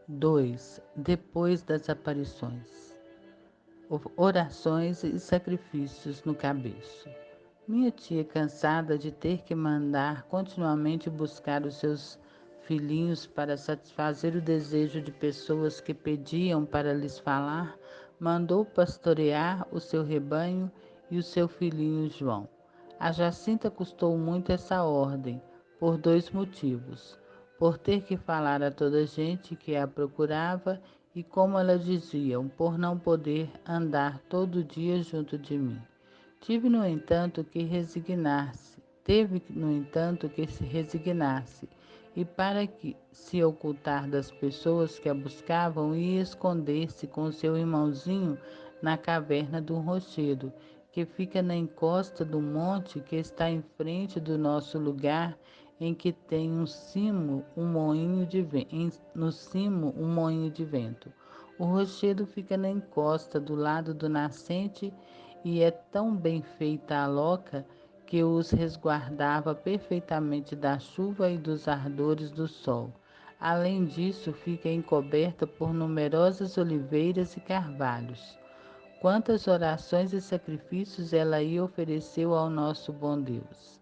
2. Depois das aparições. Orações e sacrifícios no cabeço. Minha tia, cansada de ter que mandar continuamente buscar os seus filhinhos para satisfazer o desejo de pessoas que pediam para lhes falar, mandou pastorear o seu rebanho e o seu filhinho João. A Jacinta custou muito essa ordem, por dois motivos: por ter que falar a toda a gente que a procurava e, como ela dizia, por não poder andar todo dia junto de mim. Teve, no entanto, que se resignar-se, e para que se ocultar das pessoas que a buscavam, ia esconder-se com seu irmãozinho na caverna do rochedo, que fica na encosta do monte que está em frente do nosso lugar, em que tem no cimo um moinho de vento. O rochedo fica na encosta do lado do nascente e é tão bem feita a loca que os resguardava perfeitamente da chuva e dos ardores do sol. Além disso, fica encoberta por numerosas oliveiras e carvalhos. Quantas orações e sacrifícios ela aí ofereceu ao nosso bom Deus!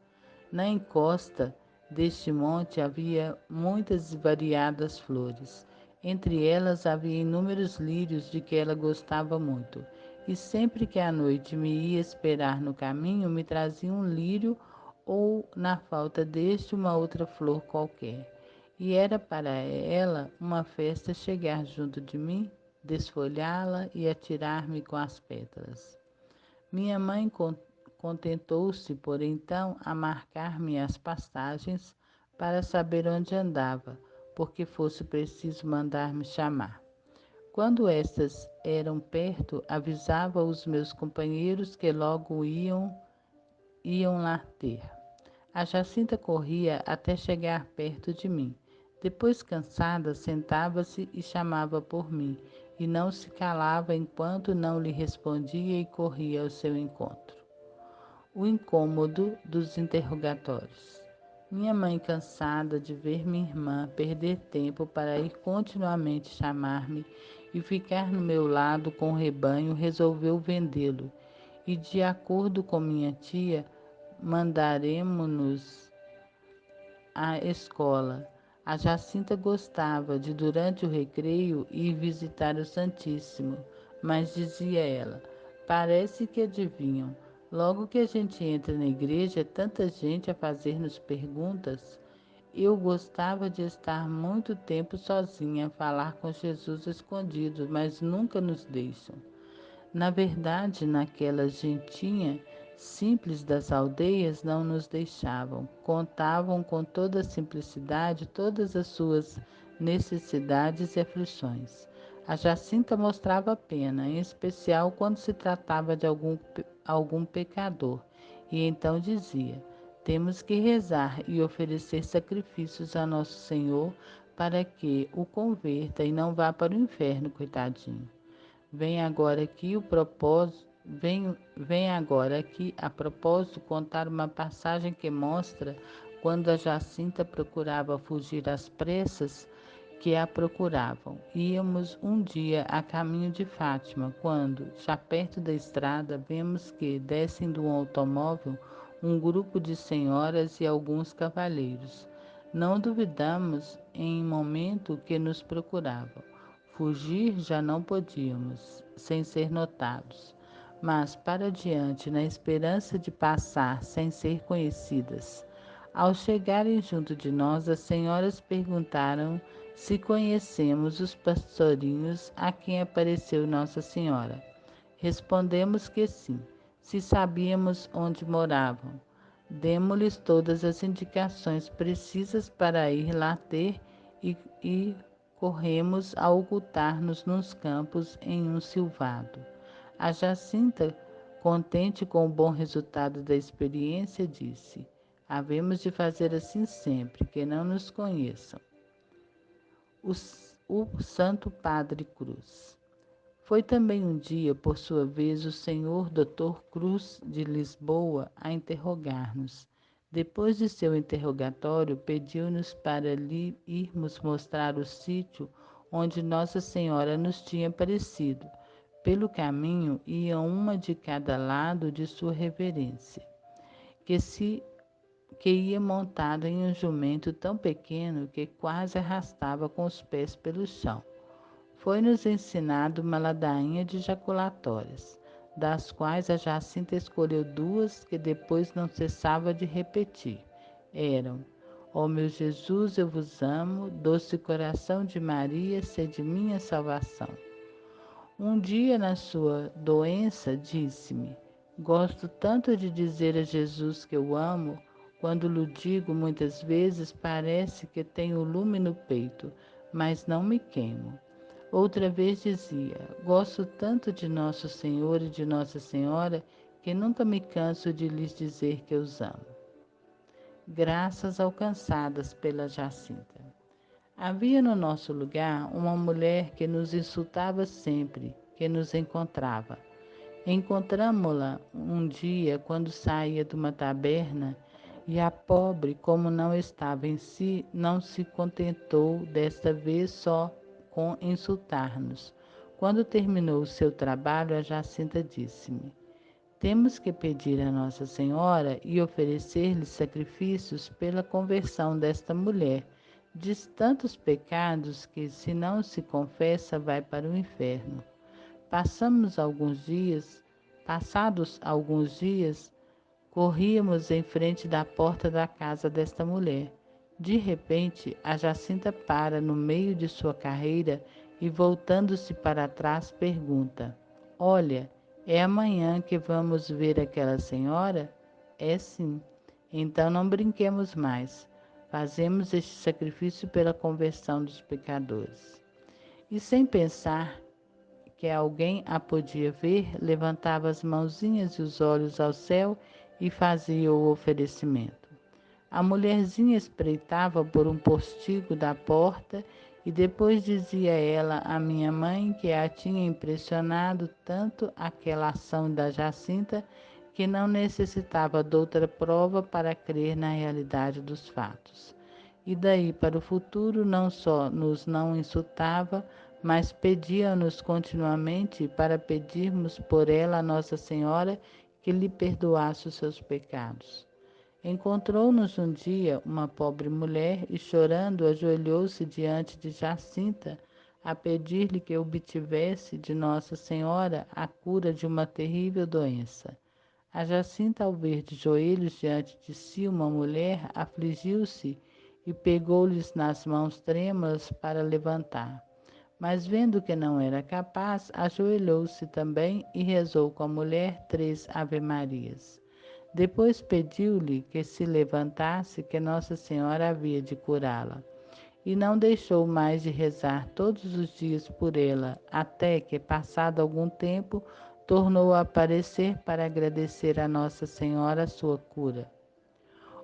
Na encosta deste monte havia muitas e variadas flores. Entre elas havia inúmeros lírios de que ela gostava muito. E sempre que à noite me ia esperar no caminho, me trazia um lírio ou, na falta deste, uma outra flor qualquer. E era para ela uma festa chegar junto de mim, desfolhá-la e atirar-me com as pétalas. Minha mãe contentou-se, por então, a marcar-me as passagens para saber onde andava, porque fosse preciso mandar-me chamar. Quando estas eram perto, avisava os meus companheiros que logo iam lá ter. A Jacinta corria até chegar perto de mim. Depois, cansada, sentava-se e chamava por mim, e não se calava enquanto não lhe respondia e corria ao seu encontro. O incômodo dos interrogatórios. Minha mãe, cansada de ver minha irmã perder tempo para ir continuamente chamar-me e ficar no meu lado com o rebanho, resolveu vendê-lo e, de acordo com minha tia, mandaremos-nos à escola. A Jacinta gostava de, durante o recreio, ir visitar o Santíssimo, mas dizia ela: parece que adivinham. Logo que a gente entra na igreja, é tanta gente a fazer-nos perguntas. Eu gostava de estar muito tempo sozinha, a falar com Jesus escondido, mas nunca nos deixam. Na verdade, naquela gentinha simples das aldeias não nos deixavam. Contavam com toda a simplicidade todas as suas necessidades e aflições. A Jacinta mostrava pena, em especial quando se tratava de algum pecador, e então dizia: temos que rezar e oferecer sacrifícios a Nosso Senhor para que o converta e não vá para o inferno, coitadinho. Vem agora aqui a propósito contar uma passagem que mostra quando a Jacinta procurava fugir às pressas que a procuravam. Íamos um dia a caminho de Fátima, quando, já perto da estrada, vemos que descem do automóvel um grupo de senhoras e alguns cavalheiros. Não duvidamos em momento que nos procuravam. Fugir já não podíamos, sem ser notados, mas para diante, na esperança de passar sem ser conhecidas. Ao chegarem junto de nós, as senhoras perguntaram se conhecemos os pastorinhos a quem apareceu Nossa Senhora. Respondemos que sim, se sabíamos onde moravam. Demos-lhes todas as indicações precisas para ir lá ter e corremos a ocultar-nos nos campos em um silvado. A Jacinta, contente com o bom resultado da experiência, disse: havemos de fazer assim sempre, que não nos conheçam. O Santo Padre Cruz. Foi também um dia, por sua vez, o senhor Dr. Cruz de Lisboa a interrogar-nos. Depois de seu interrogatório, pediu-nos para lhe irmos mostrar o sítio onde Nossa Senhora nos tinha aparecido. Pelo caminho ia uma de cada lado de sua reverência, que se que ia montado em um jumento tão pequeno que quase arrastava com os pés pelo chão. Foi-nos ensinado uma ladainha de jaculatórias, das quais a Jacinta escolheu duas que depois não cessava de repetir. Eram: Ó meu Jesus, eu vos amo, doce coração de Maria, sede minha salvação. Um dia, na sua doença, disse-me: Gosto tanto de dizer a Jesus que eu amo, quando lhe digo muitas vezes parece que tenho lume no peito, mas não me queimo. Outra vez dizia: Gosto tanto de Nosso Senhor e de Nossa Senhora que nunca me canso de lhes dizer que os amo. Graças alcançadas pela Jacinta. Havia no nosso lugar uma mulher que nos insultava sempre que nos encontrava. Encontramo-la um dia quando saía de uma taberna e a pobre, como não estava em si, não se contentou desta vez só com insultar-nos. Quando terminou o seu trabalho, a Jacinta disse-me: Temos que pedir a Nossa Senhora e oferecer-lhe sacrifícios pela conversão desta mulher. Diz tantos pecados que, se não se confessa, vai para o inferno. Passados alguns dias, corríamos em frente da porta da casa desta mulher. De repente, a Jacinta para no meio de sua carreira e, voltando-se para trás, pergunta: Olha, é amanhã que vamos ver aquela senhora? É sim. Então não brinquemos mais. Fazemos este sacrifício pela conversão dos pecadores. E sem pensar que alguém a podia ver, levantava as mãozinhas e os olhos ao céu e fazia o oferecimento. A mulherzinha espreitava por um postigo da porta e depois dizia ela à minha mãe que a tinha impressionado tanto aquela ação da Jacinta que não necessitava de outra prova para crer na realidade dos fatos. E daí para o futuro não só nos não insultava, mas pedia-nos continuamente para pedirmos por ela a Nossa Senhora que lhe perdoasse os seus pecados. Encontrou-nos um dia uma pobre mulher e, chorando, ajoelhou-se diante de Jacinta a pedir-lhe que obtivesse de Nossa Senhora a cura de uma terrível doença. A Jacinta, ao ver de joelhos diante de si uma mulher, afligiu-se e pegou-lhes nas mãos trêmulas para levantar. Mas vendo que não era capaz, ajoelhou-se também e rezou com a mulher 3 Ave-Marias. Depois pediu-lhe que se levantasse, que Nossa Senhora havia de curá-la. E não deixou mais de rezar todos os dias por ela, até que, passado algum tempo, tornou a aparecer para agradecer a Nossa Senhora a sua cura.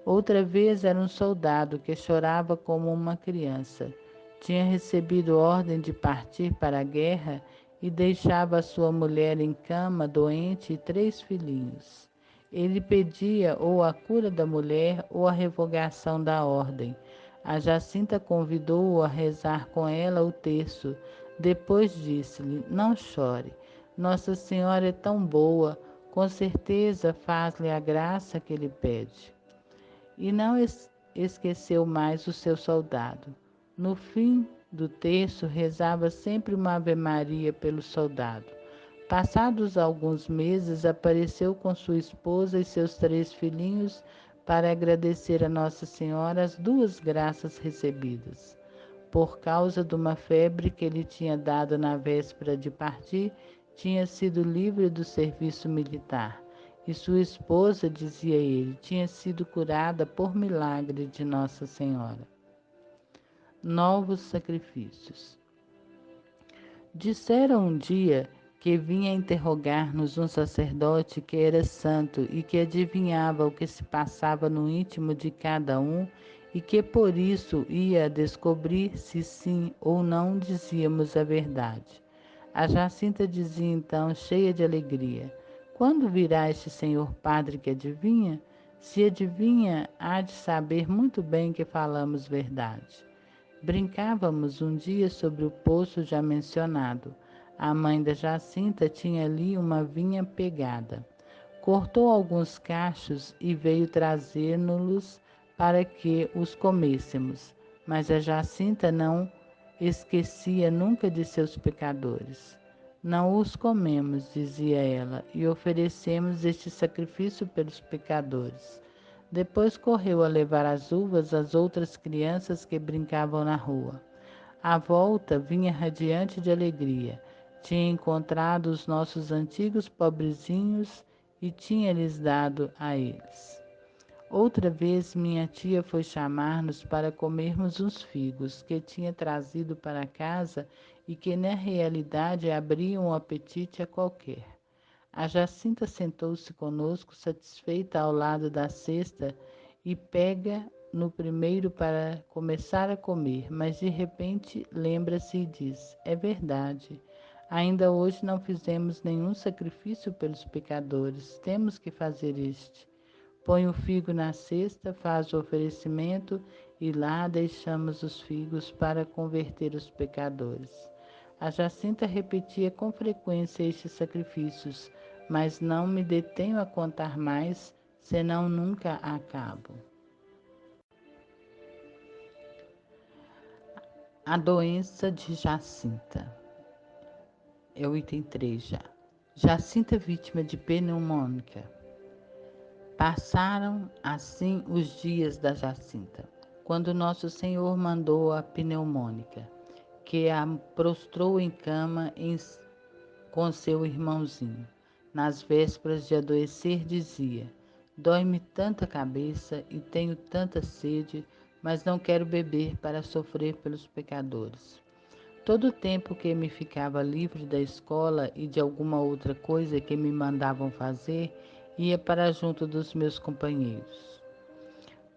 Outra vez era um soldado que chorava como uma criança. Tinha recebido ordem de partir para a guerra e deixava a sua mulher em cama, doente, e 3 filhinhos. Ele pedia ou a cura da mulher ou a revogação da ordem. A Jacinta convidou-o a rezar com ela o terço. Depois disse-lhe: Não chore. Nossa Senhora é tão boa, com certeza faz-lhe a graça que lhe pede. E não esqueceu mais o seu soldado. No fim do terço, rezava sempre uma Ave-Maria pelo soldado. Passados alguns meses, apareceu com sua esposa e seus 3 filhinhos para agradecer a Nossa Senhora as 2 graças recebidas. Por causa de uma febre que ele tinha dado na véspera de partir, tinha sido livre do serviço militar. E sua esposa, dizia ele, tinha sido curada por milagre de Nossa Senhora. Novos sacrifícios. Disseram um dia que vinha interrogar-nos um sacerdote que era santo e que adivinhava o que se passava no íntimo de cada um e que por isso ia descobrir se sim ou não dizíamos a verdade. A Jacinta dizia então, cheia de alegria: Quando virá este senhor padre que adivinha? Se adivinha, há de saber muito bem que falamos verdade. Brincávamos um dia sobre o poço já mencionado. A mãe da Jacinta tinha ali uma vinha pegada. Cortou alguns cachos e veio trazer-nos-los para que os comêssemos. Mas a Jacinta não esquecia nunca de seus pecadores. Não os comemos, dizia ela, e oferecemos este sacrifício pelos pecadores. Depois correu a levar as uvas às outras crianças que brincavam na rua. À volta vinha radiante de alegria. Tinha encontrado os nossos antigos pobrezinhos e tinha-lhes dado a eles. Outra vez minha tia foi chamar-nos para comermos uns figos que tinha trazido para casa e que na realidade abriam um apetite a qualquer. A Jacinta sentou-se conosco, satisfeita ao lado da cesta, e pega no primeiro para começar a comer, mas de repente lembra-se e diz: É verdade. Ainda hoje não fizemos nenhum sacrifício pelos pecadores. Temos que fazer este. Põe o figo na cesta, faz o oferecimento e lá deixamos os figos para converter os pecadores. A Jacinta repetia com frequência estes sacrifícios, mas não me detenho a contar mais, senão nunca acabo. A doença de Jacinta. É o item 3 já. Jacinta vítima de pneumônica. Passaram assim os dias da Jacinta, quando Nosso Senhor mandou a pneumônica, que a prostrou em cama com seu irmãozinho. Nas vésperas de adoecer, dizia: Dói-me tanta cabeça e tenho tanta sede, mas não quero beber para sofrer pelos pecadores. Todo o tempo que me ficava livre da escola e de alguma outra coisa que me mandavam fazer, ia para junto dos meus companheiros.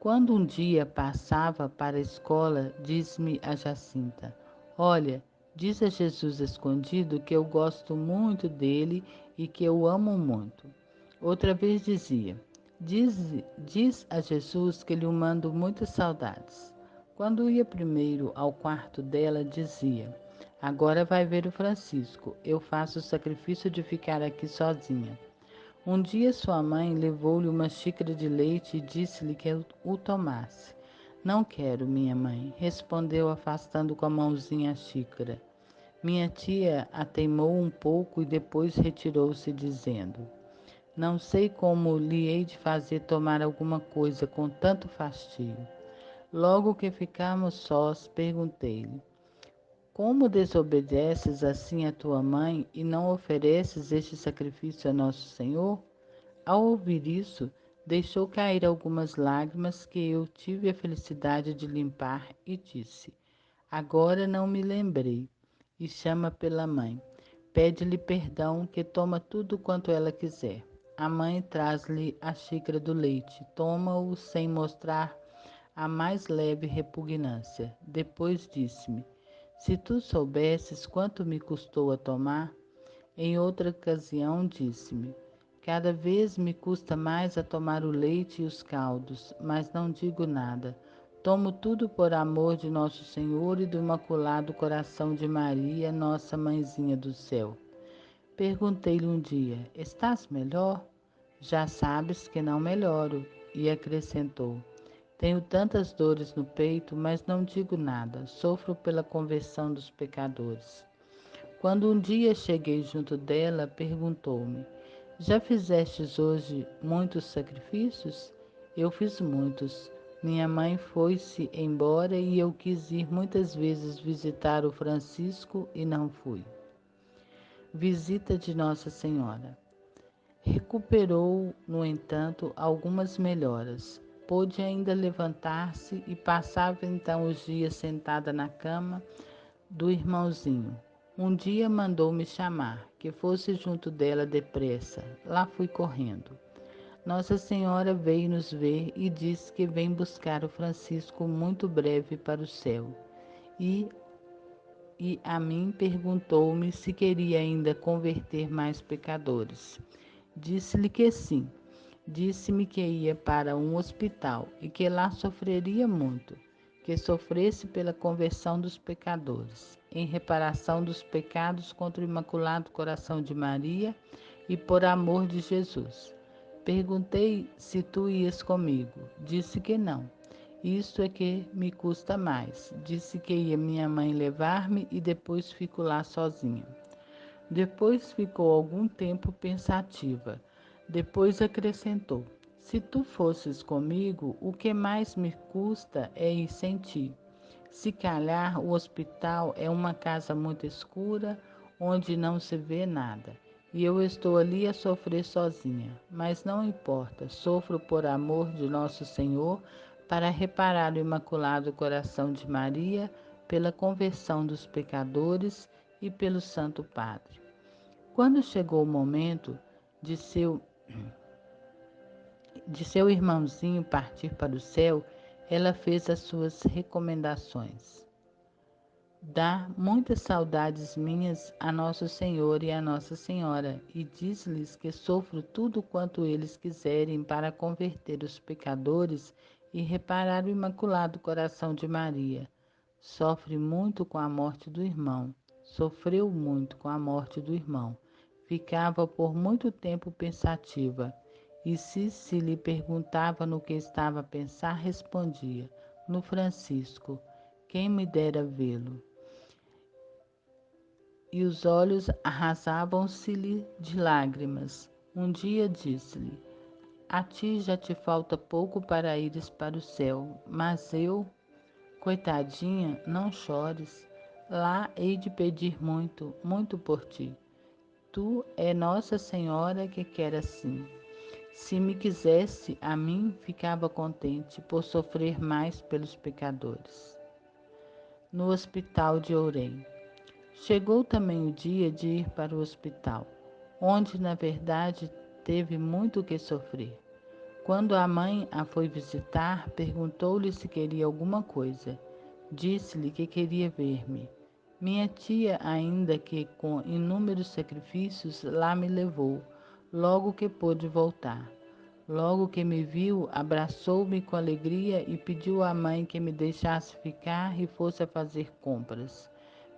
Quando um dia passava para a escola, disse-me a Jacinta: Olha, diz a Jesus escondido que eu gosto muito dele e que eu amo muito. Outra vez dizia: diz a Jesus que lhe mando muitas saudades. Quando ia primeiro ao quarto dela, dizia: Agora vai ver o Francisco. Eu faço o sacrifício de ficar aqui sozinha. Um dia sua mãe levou-lhe uma xícara de leite e disse-lhe que o tomasse. Não quero, minha mãe, respondeu afastando com a mãozinha a xícara. Minha tia a teimou um pouco e depois retirou-se dizendo: Não sei como lhe hei de fazer tomar alguma coisa com tanto fastio. Logo que ficamos sós, perguntei-lhe: Como desobedeces assim a tua mãe e não ofereces este sacrifício a nosso Senhor? Ao ouvir isso, deixou cair algumas lágrimas que eu tive a felicidade de limpar e disse: Agora não me lembrei. E chama pela mãe. Pede-lhe perdão, que toma tudo quanto ela quiser. A mãe traz-lhe a xícara do leite. Toma-o sem mostrar a mais leve repugnância. Depois disse-me: Se tu soubesses quanto me custou a tomar. Em outra ocasião disse-me: Cada vez me custa mais a tomar o leite e os caldos, mas não digo nada. Tomo tudo por amor de Nosso Senhor e do Imaculado Coração de Maria, nossa Mãezinha do céu. Perguntei-lhe um dia: Estás melhor? Já sabes que não melhoro. E acrescentou: Tenho tantas dores no peito, mas não digo nada. Sofro pela conversão dos pecadores. Quando um dia cheguei junto dela, perguntou-me: Já fizestes hoje muitos sacrifícios? Eu fiz muitos. Minha mãe foi-se embora e eu quis ir muitas vezes visitar o Francisco e não fui. Visita de Nossa Senhora. Recuperou, no entanto, algumas melhoras. Pôde ainda levantar-se e passava então os dias sentada na cama do irmãozinho. Um dia mandou-me chamar, que fosse junto dela depressa. Lá fui correndo. Nossa Senhora veio nos ver e disse que vem buscar o Francisco muito breve para o céu. E, e a mim perguntou-me se queria ainda converter mais pecadores. Disse-lhe que sim. Disse-me que ia para um hospital e que lá sofreria muito. que sofresse pela conversão dos pecadores, em reparação dos pecados contra o Imaculado Coração de Maria e por amor de Jesus. Perguntei se tu ias comigo. Disse que não. Isto é que me custa mais. Disse que ia minha mãe levar-me e depois fico lá sozinha. Depois ficou algum tempo pensativa. Depois acrescentou: se tu fosses comigo, o que mais me custa é ir sem ti. Se calhar o hospital é uma casa muito escura, onde não se vê nada. E eu estou ali a sofrer sozinha. Mas não importa, sofro por amor de nosso Senhor, para reparar o Imaculado Coração de Maria, pela conversão dos pecadores e pelo Santo Padre. Quando chegou o momento de seu irmãozinho partir para o céu, ela fez as suas recomendações. Dá muitas saudades minhas a Nosso Senhor e a Nossa Senhora, e diz-lhes que sofro tudo quanto eles quiserem para converter os pecadores e reparar o Imaculado Coração de Maria. Sofre muito com a morte do irmão, sofreu muito com a morte do irmão. Ficava por muito tempo pensativa, e se lhe perguntava no que estava a pensar, respondia: no Francisco, quem me dera vê-lo. E os olhos arrasavam-se-lhe de lágrimas. Um dia disse-lhe: a ti já te falta pouco para ires para o céu, mas eu, coitadinha, não chores. Lá hei de pedir muito, muito por ti. Tu é Nossa Senhora que quer assim. Se me quisesse a mim, ficava contente por sofrer mais pelos pecadores. No hospital de Ourém. Chegou também o dia de ir para o hospital, onde na verdade teve muito que sofrer. Quando a mãe a foi visitar, perguntou-lhe se queria alguma coisa. Disse-lhe que queria ver-me. Minha tia, ainda que com inúmeros sacrifícios, lá me levou, logo que pôde voltar. Logo que me viu, abraçou-me com alegria e pediu à mãe que me deixasse ficar e fosse a fazer compras.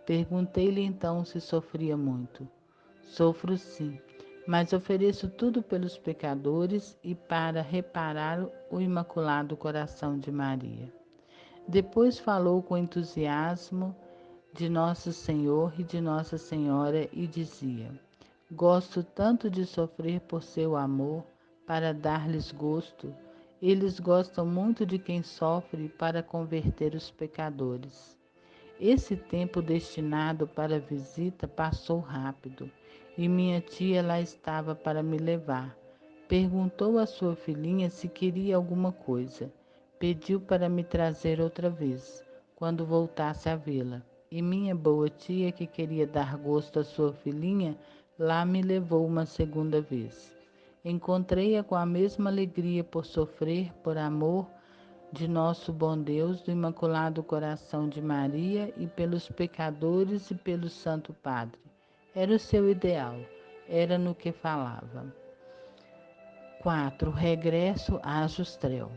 Perguntei-lhe então se sofria muito. Sofro sim, mas ofereço tudo pelos pecadores e para reparar o Imaculado Coração de Maria. Depois falou com entusiasmo de Nosso Senhor e de Nossa Senhora e dizia: gosto tanto de sofrer por seu amor, para dar-lhes gosto. Eles gostam muito de quem sofre para converter os pecadores. Esse tempo destinado para a visita passou rápido e minha tia lá estava para me levar. Perguntou à sua filhinha se queria alguma coisa. Pediu para me trazer outra vez, quando voltasse a vê-la. E minha boa tia, que queria dar gosto à sua filhinha, lá me levou uma segunda vez. Encontrei-a com a mesma alegria por sofrer, por amor de nosso bom Deus, do Imaculado Coração de Maria e pelos pecadores e pelo Santo Padre. Era o seu ideal, era no que falava. 4. Regresso a Ajustrel.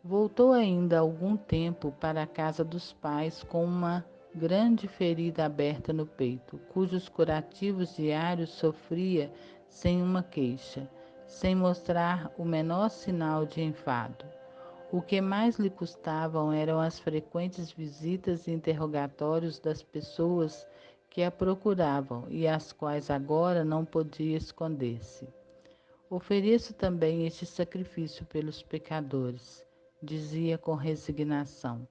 Voltou ainda algum tempo para a casa dos pais com uma grande ferida aberta no peito, cujos curativos diários sofria sem uma queixa, sem mostrar o menor sinal de enfado. O que mais lhe custavam eram as frequentes visitas e interrogatórios das pessoas que a procuravam e às quais agora não podia esconder-se. Ofereço também este sacrifício pelos pecadores, dizia com resignação.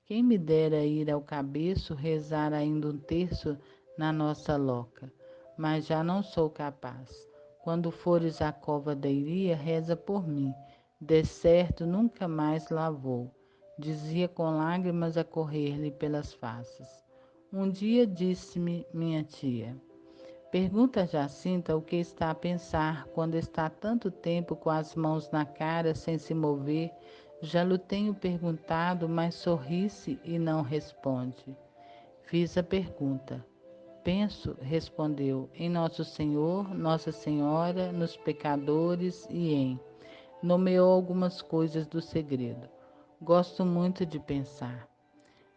Quem me dera ir ao cabeço rezar ainda um terço na nossa loca, mas já não sou capaz. Quando fores à cova da Iria, reza por mim. De certo, nunca mais lá vou, dizia com lágrimas a correr-lhe pelas faces. Um dia disse-me minha tia: pergunta a Jacinta o que está a pensar quando está tanto tempo com as mãos na cara sem se mover. Já lhe tenho perguntado, mas sorri-se e não responde. Fiz a pergunta. Penso, respondeu, em Nosso Senhor, Nossa Senhora, nos pecadores e em. Nomeou algumas coisas do segredo. Gosto muito de pensar.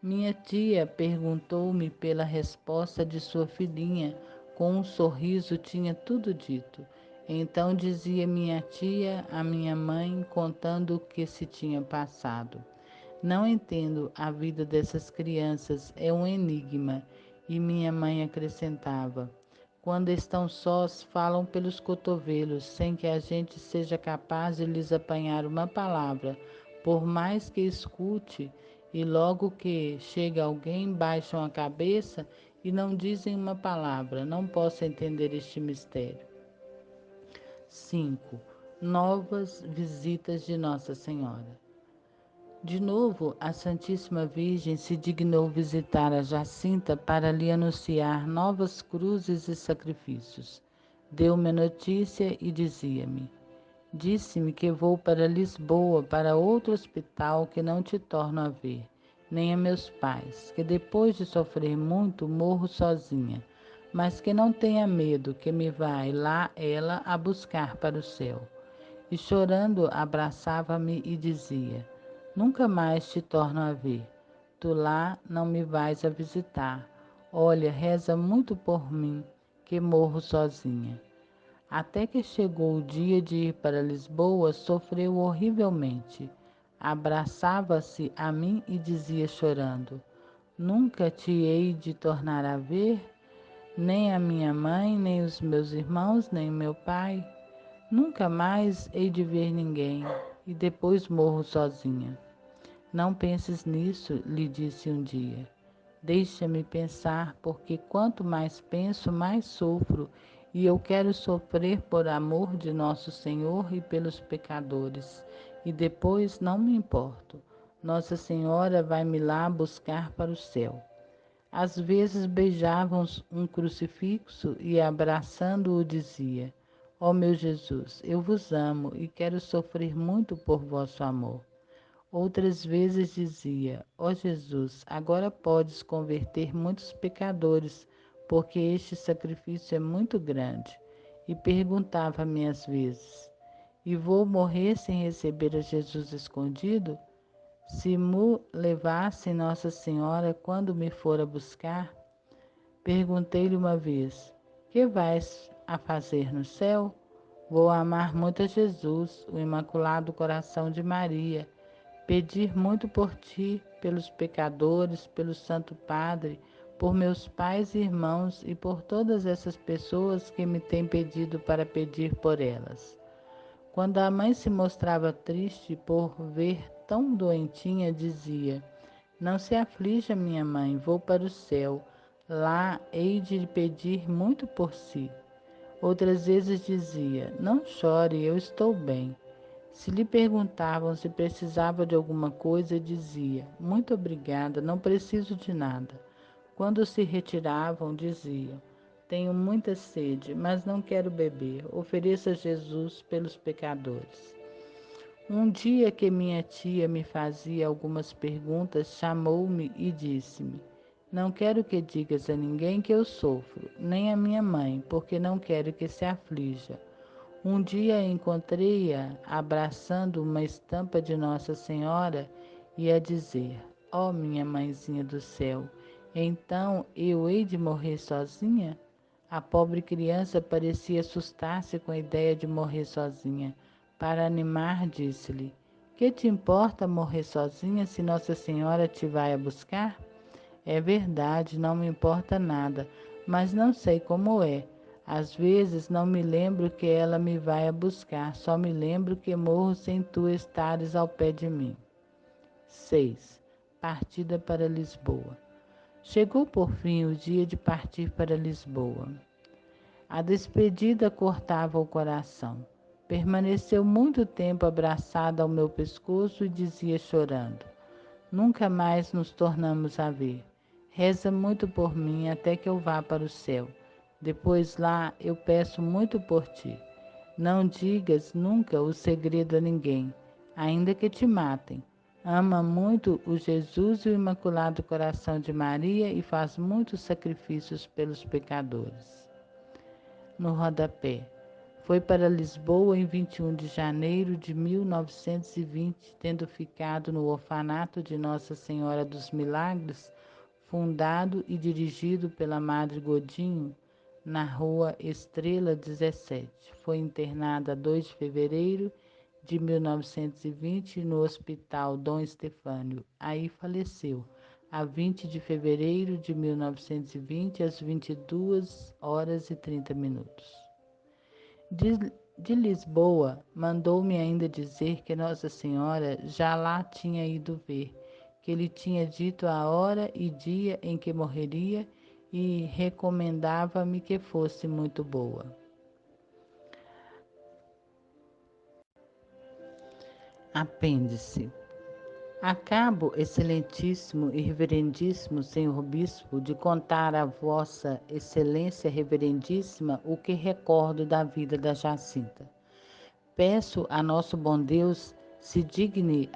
Minha tia perguntou-me pela resposta de sua filhinha. Com um sorriso tinha tudo dito. Então dizia minha tia à minha mãe, contando o que se tinha passado. Não entendo a vida dessas crianças, é um enigma. E minha mãe acrescentava: quando estão sós, falam pelos cotovelos, sem que a gente seja capaz de lhes apanhar uma palavra. Por mais que escute, e logo que chega alguém, baixam a cabeça e não dizem uma palavra. Não posso entender este mistério. 5. Novas visitas de Nossa Senhora. De novo, a Santíssima Virgem se dignou visitar a Jacinta para lhe anunciar novas cruzes e sacrifícios. Deu-me notícia e dizia-me: disse-me que vou para Lisboa, para outro hospital que não te torno a ver, nem a meus pais, que depois de sofrer muito morro sozinha, mas que não tenha medo, que me vai lá ela a buscar para o céu. E chorando abraçava-me e dizia: nunca mais te torno a ver. Tu lá não me vais a visitar. Olha, reza muito por mim, que morro sozinha. Até que chegou o dia de ir para Lisboa, sofreu horrivelmente. Abraçava-se a mim e dizia chorando: nunca te hei de tornar a ver, nem a minha mãe, nem os meus irmãos, nem o meu pai. Nunca mais hei de ver ninguém, e depois morro sozinha. Não penses nisso, lhe disse um dia. Deixa-me pensar, porque quanto mais penso, mais sofro, e eu quero sofrer por amor de nosso Senhor e pelos pecadores, e depois não me importo. Nossa Senhora vai-me lá buscar para o céu. Às vezes beijavam um crucifixo e, abraçando-o, dizia: ó meu Jesus, eu vos amo e quero sofrer muito por vosso amor. Outras vezes dizia: ó Jesus, agora podes converter muitos pecadores, porque este sacrifício é muito grande. E perguntava-me às vezes: e vou morrer sem receber a Jesus escondido? Se me levasse Nossa Senhora quando me fora buscar? Perguntei-lhe uma vez: que vais a fazer no céu? Vou amar muito a Jesus, o Imaculado Coração de Maria, pedir muito por ti, pelos pecadores, pelo Santo Padre, por meus pais e irmãos e por todas essas pessoas que me têm pedido para pedir por elas. Quando a mãe se mostrava triste por ver tão doentinha, dizia: não se aflija, minha mãe, vou para o céu. Lá hei de pedir muito por si. Outras vezes dizia: não chore, eu estou bem. Se lhe perguntavam se precisava de alguma coisa, dizia: muito obrigada, não preciso de nada. Quando se retiravam, dizia: tenho muita sede, mas não quero beber. Ofereça a Jesus pelos pecadores. Um dia que minha tia me fazia algumas perguntas, chamou-me e disse-me: não quero que digas a ninguém que eu sofro, nem a minha mãe, porque não quero que se aflija. Um dia encontrei-a abraçando uma estampa de Nossa Senhora e a dizer: ó minha mãezinha do céu, então eu hei de morrer sozinha? A pobre criança parecia assustar-se com a ideia de morrer sozinha. Para animar, disse-lhe: que te importa morrer sozinha se Nossa Senhora te vai a buscar? É verdade, não me importa nada, mas não sei como é. Às vezes não me lembro que ela me vai a buscar, só me lembro que morro sem tu estares ao pé de mim. 6. Partida para Lisboa. Chegou por fim o dia de partir para Lisboa. A despedida cortava o coração. Permaneceu muito tempo abraçada ao meu pescoço e dizia chorando: nunca mais nos tornamos a ver. Reza muito por mim até que eu vá para o céu. Depois lá eu peço muito por ti. Não digas nunca o segredo a ninguém, ainda que te matem. Ama muito o Jesus e o Imaculado Coração de Maria e faz muitos sacrifícios pelos pecadores. No rodapé. Foi para Lisboa em 21 de janeiro de 1920, tendo ficado no orfanato de Nossa Senhora dos Milagres, fundado e dirigido pela Madre Godinho, na Rua Estrela 17. Foi internada a 2 de fevereiro de 1920 no Hospital Dom Estefânio. Aí faleceu, a 20 de fevereiro de 1920, às 22 horas e 30 minutos. De Lisboa, mandou-me ainda dizer que Nossa Senhora já lá tinha ido ver, que ele tinha dito a hora e dia em que morreria e recomendava-me que fosse muito boa. Apêndice. Acabo, excelentíssimo e reverendíssimo senhor bispo, de contar a vossa excelência reverendíssima o que recordo da vida da Jacinta. Peço a nosso bom Deus se digne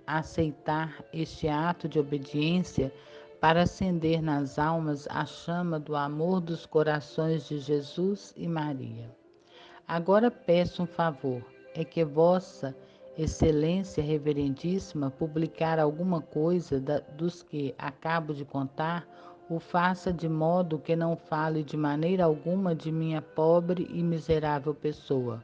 aceitar este ato de obediência para acender nas almas a chama do amor dos corações de Jesus e Maria. Agora peço um favor, é que vossa excelência reverendíssima publicar alguma coisa dos que acabo de contar, o faça de modo que não fale de maneira alguma de minha pobre e miserável pessoa.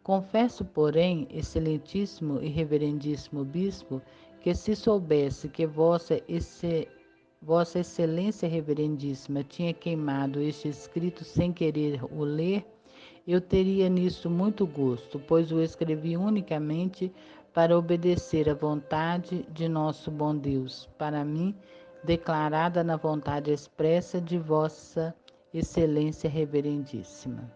Confesso, porém, excelentíssimo e reverendíssimo bispo, que se soubesse que vossa excelência reverendíssima tinha queimado este escrito sem querer o ler, eu teria nisso muito gosto, pois o escrevi unicamente para obedecer à vontade de nosso bom Deus, para mim, declarada na vontade expressa de vossa excelência reverendíssima.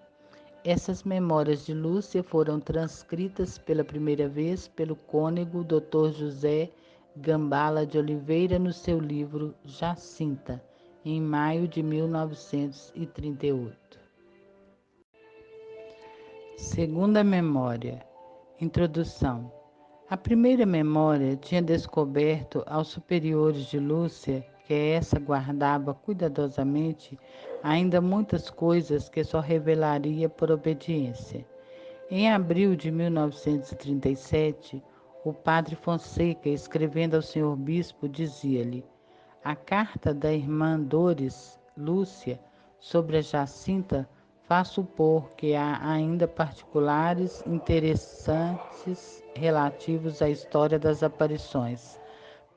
Essas memórias de Lúcia foram transcritas pela primeira vez pelo cônego Dr. José Gambala de Oliveira no seu livro Jacinta, em maio de 1938. Segunda memória. Introdução. A primeira memória tinha descoberto aos superiores de Lúcia que essa guardava cuidadosamente ainda muitas coisas que só revelaria por obediência. Em abril de 1937, o padre Fonseca, escrevendo ao senhor bispo, dizia-lhe: a carta da irmã Dores, Lúcia, sobre a Jacinta faz supor que há ainda particulares interessantes relativos à história das aparições,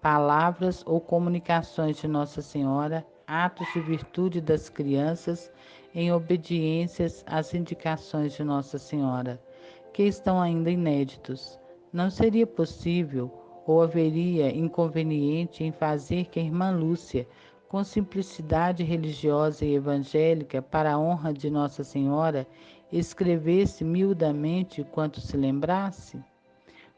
palavras ou comunicações de Nossa Senhora, atos de virtude das crianças em obediências às indicações de Nossa Senhora, que estão ainda inéditos. Não seria possível ou haveria inconveniente em fazer que a irmã Lúcia, com simplicidade religiosa e evangélica para a honra de Nossa Senhora, escrevesse miudamente quanto se lembrasse?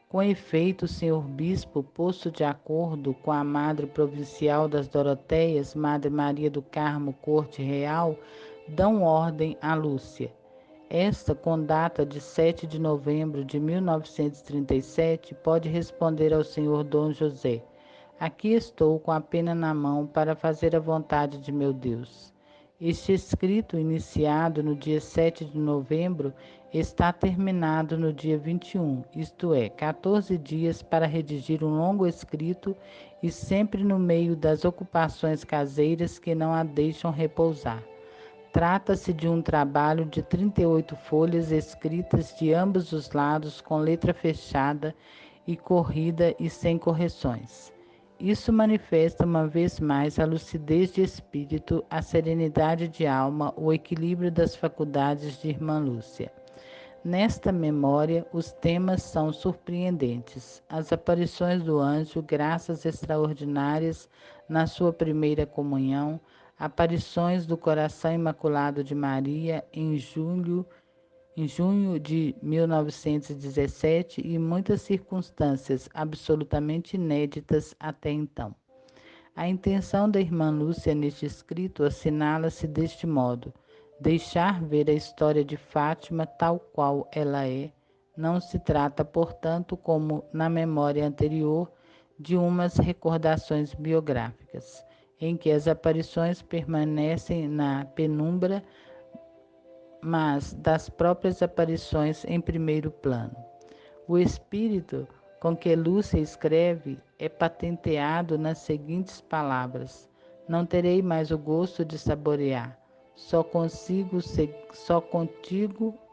Com efeito, o senhor bispo, posto de acordo com a madre provincial das Doroteias, Madre Maria do Carmo Corte Real, dão ordem a Lúcia. Esta, com data de 7 de novembro de 1937, pode responder ao senhor Dom José: aqui estou com a pena na mão para fazer a vontade de meu Deus. Este escrito, iniciado no dia 7 de novembro, está terminado no dia 21, isto é, 14 dias para redigir um longo escrito e sempre no meio das ocupações caseiras que não a deixam repousar. Trata-se de um trabalho de 38 folhas escritas de ambos os lados com letra fechada e corrida e sem correções. Isso manifesta uma vez mais a lucidez de espírito, a serenidade de alma, o equilíbrio das faculdades de Irmã Lúcia. Nesta memória, os temas são surpreendentes. As aparições do anjo, graças extraordinárias na sua primeira comunhão, aparições do coração imaculado de Maria em junho de 1917 e muitas circunstâncias absolutamente inéditas até então. A intenção da irmã Lúcia neste escrito assinala-se deste modo: deixar ver a história de Fátima tal qual ela é. Não se trata, portanto, como na memória anterior, de umas recordações biográficas, em que as aparições permanecem na penumbra, mas das próprias aparições em primeiro plano. O espírito com que Lúcia escreve é patenteado nas seguintes palavras: não terei mais o gosto de saborear, só contigo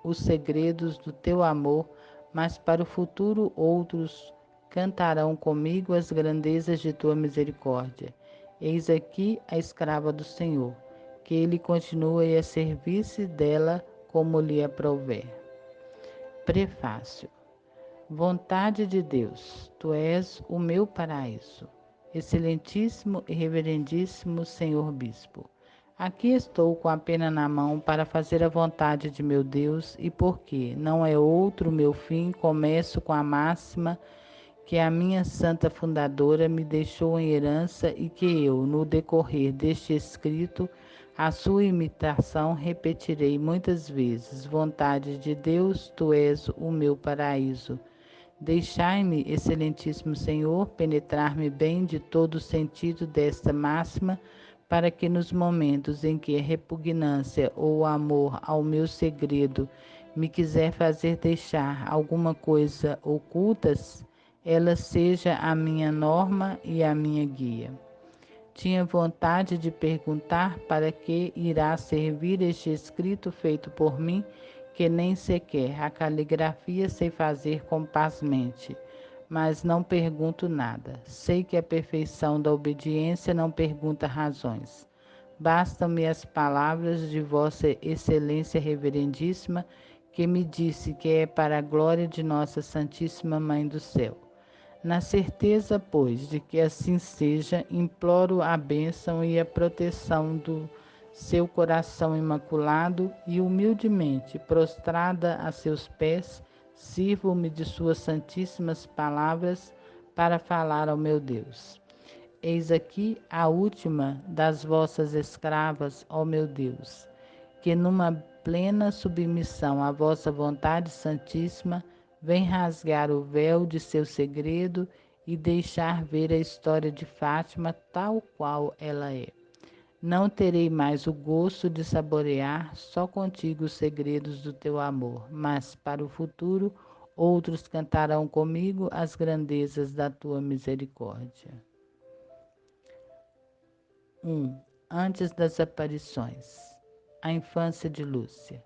os segredos do teu amor, mas para o futuro outros cantarão comigo as grandezas de tua misericórdia. Eis aqui a escrava do Senhor, que ele continue a servir-se dela como lhe aprouver. Prefácio. Vontade de Deus, tu és o meu paraíso. Excelentíssimo e reverendíssimo Senhor Bispo, aqui estou com a pena na mão para fazer a vontade de meu Deus, e porque não é outro meu fim, começo com a máxima que a minha santa fundadora me deixou em herança e que eu, no decorrer deste escrito, a sua imitação repetirei muitas vezes. Vontade de Deus, tu és o meu paraíso. Deixai-me, excelentíssimo Senhor, penetrar-me bem de todo o sentido desta máxima, para que nos momentos em que a repugnância ou o amor ao meu segredo me quiser fazer deixar alguma coisa ocultas, ela seja a minha norma e a minha guia. Tinha vontade de perguntar para que irá servir este escrito feito por mim, que nem sequer a caligrafia sei fazer compasmente, mas não pergunto nada. Sei que a perfeição da obediência não pergunta razões. Bastam-me as palavras de Vossa Excelência Reverendíssima, que me disse que é para a glória de Nossa Santíssima Mãe do Céu. Na certeza, pois, de que assim seja, imploro a bênção e a proteção do seu coração imaculado e humildemente, prostrada a seus pés, sirvo-me de suas santíssimas palavras para falar ao meu Deus. Eis aqui a última das vossas escravas, ó meu Deus, que numa plena submissão à vossa vontade santíssima, vem rasgar o véu de seu segredo e deixar ver a história de Fátima tal qual ela é. Não terei mais o gosto de saborear só contigo os segredos do teu amor, mas para o futuro outros cantarão comigo as grandezas da tua misericórdia. 1. Antes das aparições. A infância de Lúcia.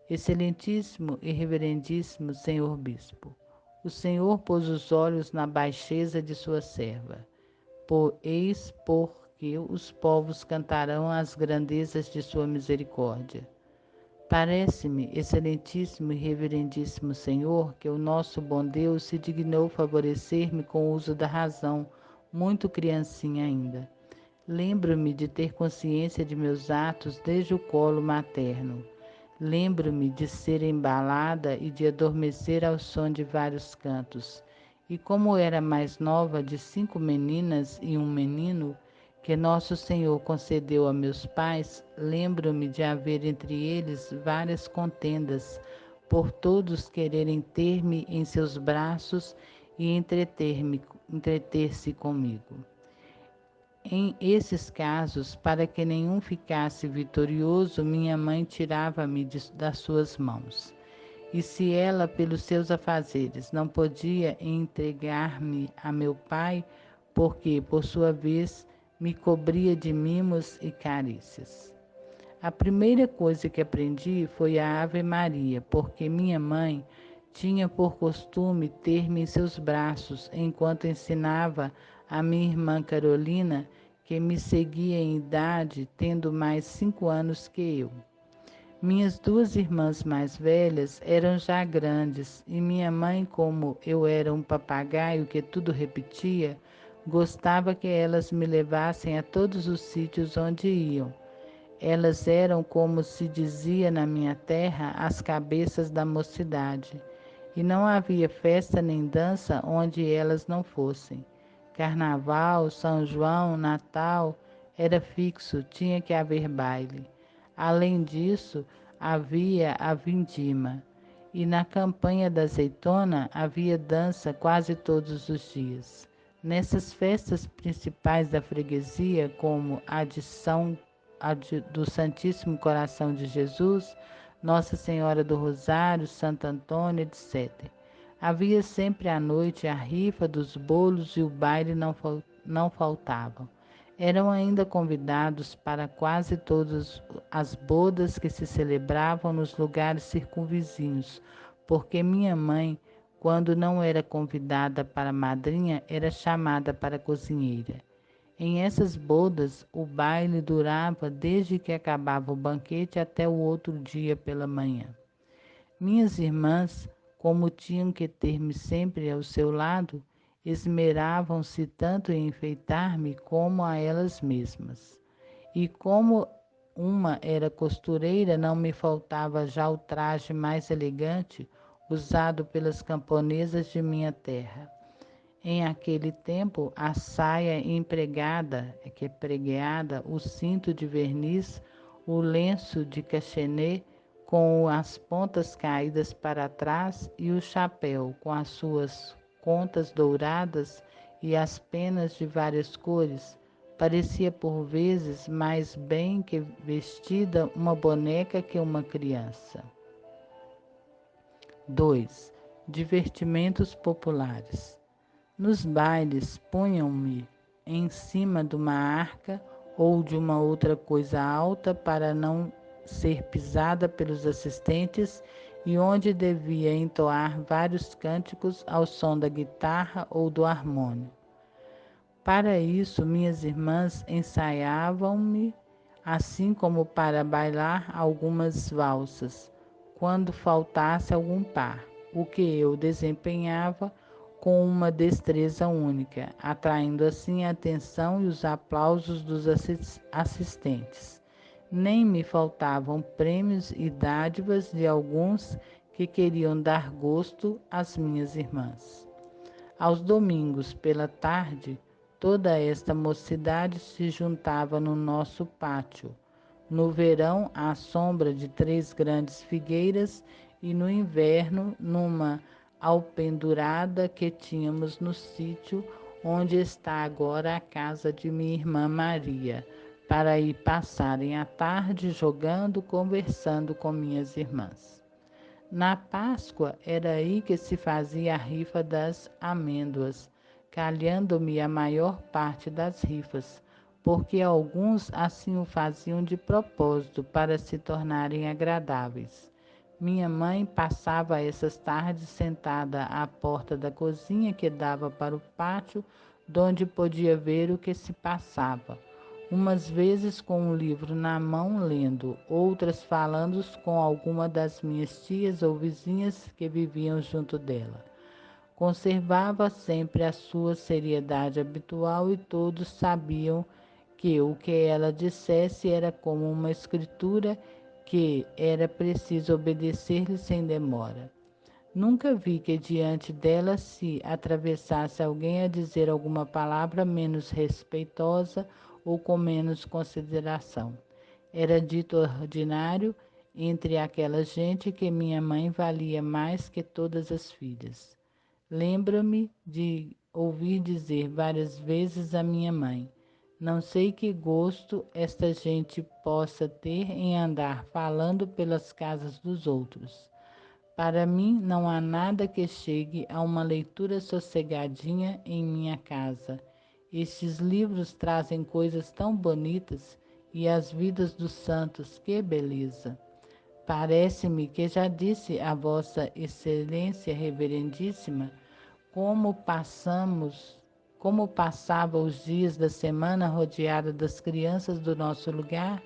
Excelentíssimo e reverendíssimo Senhor Bispo, o Senhor pôs os olhos na baixeza de sua serva. Eis porque os povos cantarão as grandezas de sua misericórdia. Parece-me, excelentíssimo e reverendíssimo Senhor, que o nosso bom Deus se dignou favorecer-me com o uso da razão, muito criancinha ainda. Lembro-me de ter consciência de meus atos desde o colo materno. Lembro-me de ser embalada e de adormecer ao som de vários cantos. E como era mais nova de 5 meninas e um menino, que Nosso Senhor concedeu a meus pais, lembro-me de haver entre eles várias contendas, por todos quererem ter-me em seus braços e entreter-se comigo. Em esses casos, para que nenhum ficasse vitorioso, minha mãe tirava-me das suas mãos. E se ela, pelos seus afazeres, não podia entregar-me a meu pai, porque, por sua vez, me cobria de mimos e carícias. A primeira coisa que aprendi foi a Ave Maria, porque minha mãe tinha por costume ter-me em seus braços, enquanto ensinava a minha irmã Carolina, que me seguia em idade, tendo mais 5 anos que eu. Minhas 2 irmãs mais velhas eram já grandes, e minha mãe, como eu era um papagaio que tudo repetia, gostava que elas me levassem a todos os sítios onde iam. Elas eram, como se dizia na minha terra, as cabeças da mocidade, e não havia festa nem dança onde elas não fossem. Carnaval, São João, Natal, era fixo, tinha que haver baile. Além disso, havia a vindima, e na campanha da azeitona havia dança quase todos os dias. Nessas festas principais da freguesia, como a do Santíssimo Coração de Jesus, Nossa Senhora do Rosário, Santo Antônio, etc. Havia sempre à noite a rifa dos bolos e o baile não faltavam. Eram ainda convidados para quase todas as bodas que se celebravam nos lugares circunvizinhos, porque minha mãe, quando não era convidada para madrinha, era chamada para cozinheira. Em essas bodas, o baile durava desde que acabava o banquete até o outro dia pela manhã. Minhas irmãs, como tinham que ter-me sempre ao seu lado, esmeravam-se tanto em enfeitar-me como a elas mesmas. E como uma era costureira, não me faltava já o traje mais elegante usado pelas camponesas de minha terra. Em aquele tempo, a saia empregada, que é pregueada, o cinto de verniz, o lenço de cachenê com as pontas caídas para trás e o chapéu com as suas contas douradas e as penas de várias cores, parecia por vezes mais bem que vestida uma boneca que uma criança. 2. Divertimentos populares. Nos bailes, punham-me em cima de uma arca ou de uma outra coisa alta para não ser pisada pelos assistentes e onde devia entoar vários cânticos ao som da guitarra ou do harmônio. Para isso, minhas irmãs ensaiavam-me, assim como para bailar algumas valsas, quando faltasse algum par, o que eu desempenhava com uma destreza única, atraindo assim a atenção e os aplausos dos assistentes. Nem me faltavam prêmios e dádivas de alguns que queriam dar gosto às minhas irmãs. Aos domingos, pela tarde, toda esta mocidade se juntava no nosso pátio. No verão, à sombra de 3 grandes figueiras e no inverno, numa alpendurada que tínhamos no sítio onde está agora a casa de minha irmã Maria, para ir passarem a tarde jogando, conversando com minhas irmãs. Na Páscoa era aí que se fazia a rifa das amêndoas, calhando-me a maior parte das rifas, porque alguns assim o faziam de propósito para se tornarem agradáveis. Minha mãe passava essas tardes sentada à porta da cozinha que dava para o pátio, donde podia ver o que se passava. Umas vezes com um livro na mão lendo, outras falando com alguma das minhas tias ou vizinhas que viviam junto dela. Conservava sempre a sua seriedade habitual e todos sabiam que o que ela dissesse era como uma escritura que era preciso obedecer-lhe sem demora. Nunca vi que diante dela se atravessasse alguém a dizer alguma palavra menos respeitosa ou com menos consideração. Era dito ordinário entre aquela gente que minha mãe valia mais que todas as filhas. Lembro-me de ouvir dizer várias vezes à minha mãe: não sei que gosto esta gente possa ter em andar falando pelas casas dos outros. Para mim, não há nada que chegue a uma leitura sossegadinha em minha casa. Estes livros trazem coisas tão bonitas e as vidas dos santos, que beleza! Parece-me que já disse a Vossa Excelência Reverendíssima como passava os dias da semana rodeada das crianças do nosso lugar,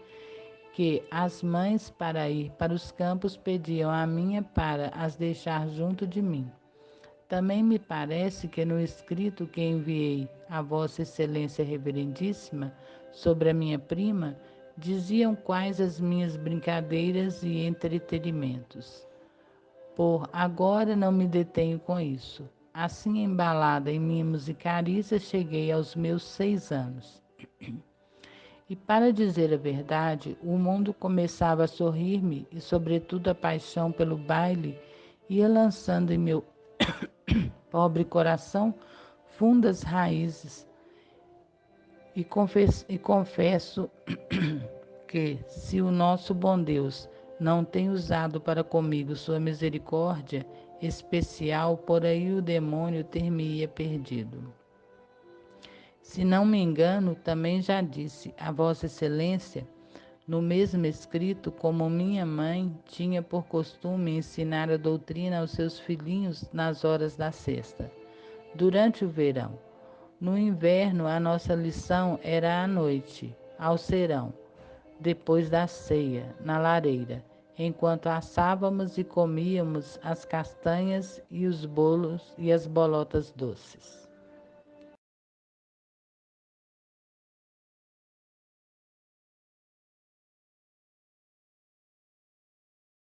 que as mães para ir para os campos pediam a minha para as deixar junto de mim. Também me parece que no escrito que enviei a Vossa Excelência Reverendíssima sobre a minha prima, diziam quais as minhas brincadeiras e entretenimentos. Por agora não me detenho com isso. Assim embalada em mimos e carícias, cheguei aos meus 6 anos. E para dizer a verdade, o mundo começava a sorrir-me e, sobretudo, a paixão pelo baile ia lançando em meu pobre coração fundas raízes. E confesso que, se o nosso bom Deus Não tem usado para comigo sua misericórdia especial, por aí o demônio ter-me-ia perdido. Se não me engano, também já disse a Vossa Excelência, no mesmo escrito, como minha mãe tinha por costume ensinar a doutrina aos seus filhinhos nas horas da sesta, durante o verão. No inverno, a nossa lição era à noite, ao serão, depois da ceia, na lareira, enquanto assávamos e comíamos as castanhas e os bolos e as bolotas doces.